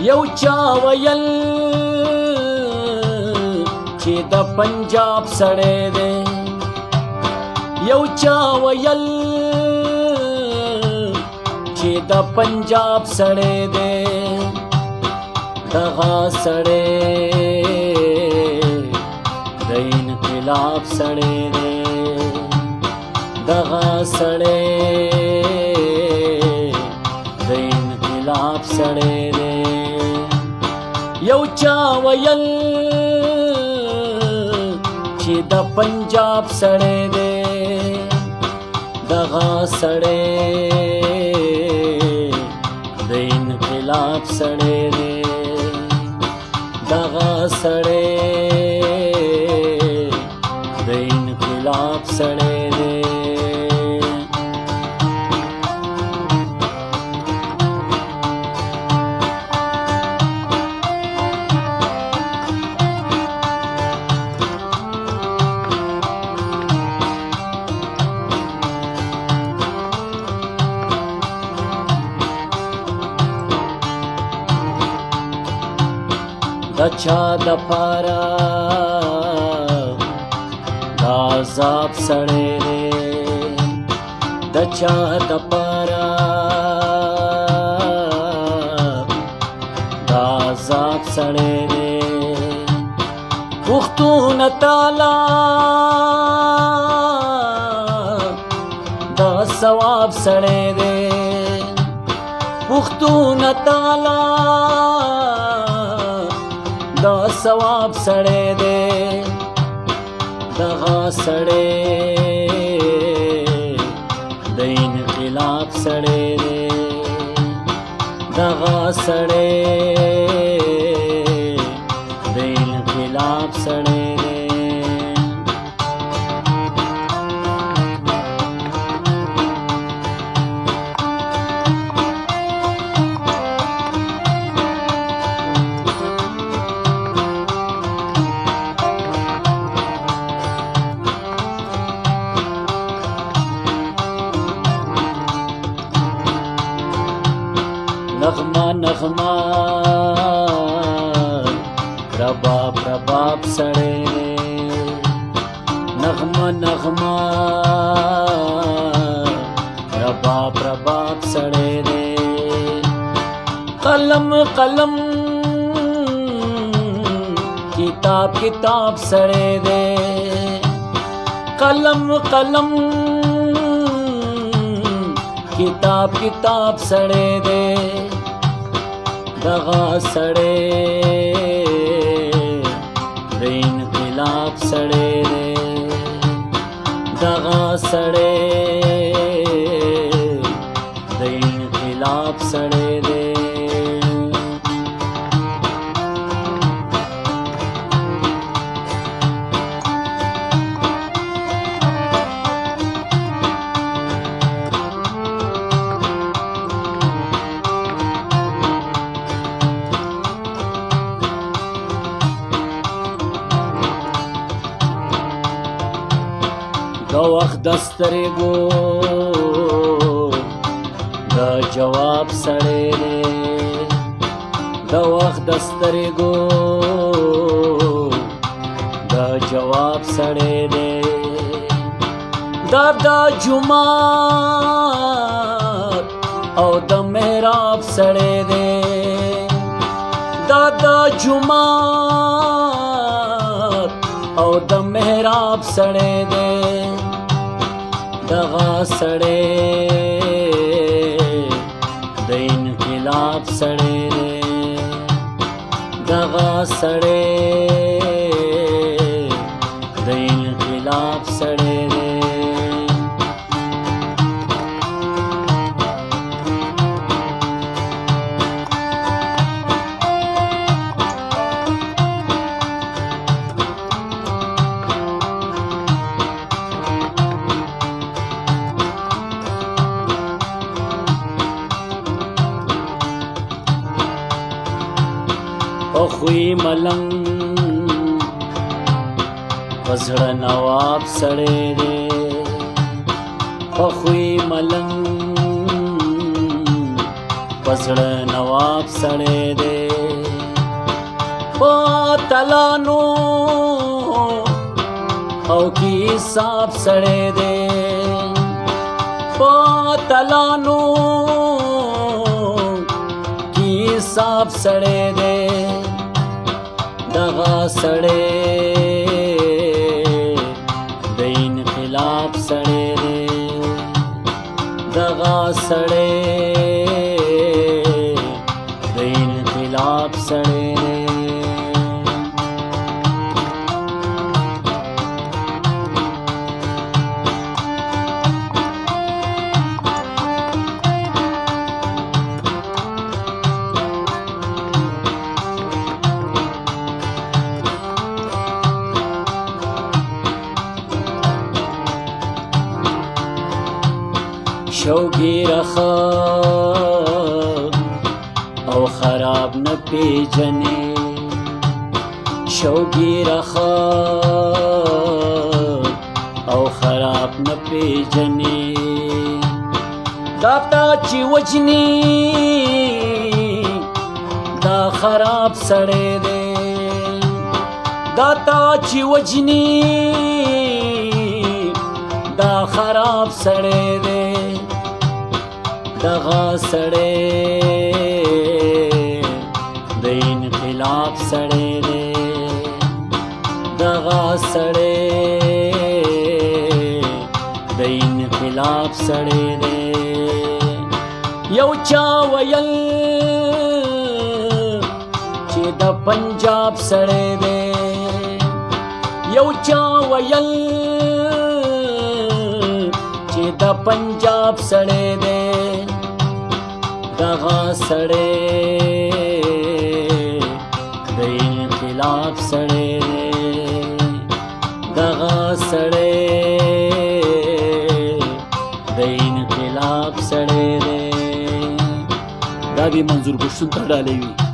یو چا ویل چې د پنجاب سړی دی، یو چا ویل چې د پنجاب سړی دی، دغه سړی د انقلاب سړی دی، دغه سړی د انقلاب سړی دی. یو چا ویل چې د پنجاب سړی دی، دغه سړی د انقلاب سړی دی، دغه سړی د انقلاب سړی دی. د چا د پاره د عذاب سړی دی، د چا د پاره د عذاب سړی دی. پښتون تعالی د ثواب سړی دی، پښتون تعالی د ثواب سړی دی، دغه سړی د انقلاب سړی دی، دغه سړی د انقلاب سړی دی. نغمه نغمه رباب رباب سړی دی، نغمه نغمه رباب رباب سړی دی. قلم قلم کتاب کتاب سړی دی، قلم قلم کتاب کتاب سړی دی، دغه سړی د انقلاب سړی دی، دغه سړی د انقلاب سړی دی. د وخت د سترګو د جواب سړی دی، د وخت د سترګو د جواب سړی دی، دا د جومات او د محراب سړی دی، دا د جومات او د محراب سړی دی، دغه سړی د انقلاب سړی دی، دغه سړی د انقلاب سړی دی. خوی ملنګ پزړه نواب سړی دی، خوی ملنګ پزړه نواب نواب سړی دی په اتلانو او کې حساب سړی دی په اتلانو کې حساب سړی دی دغه سړی د انقلاب سړی دی دغه سړی د انقلاب سړی دی شوګیره ښه او خراب نه پیژنې شوګیره ښه او خراب نه پیژنې دا تا چې وجني دا خراب سړی دی دا تا چې وجني دا خراب سړی دی دغه سړی د انقلاب سړی دی دغه سړی د انقلاب سړی دی یو چا ویل چې د پنجاب سړی دی یو چا ویل چې د پنجاب سړی دی دغه سړی د انقلاب سړی دی دغه سړی د انقلاب سړی دی دا به منظور پښتون ته ډالۍ وي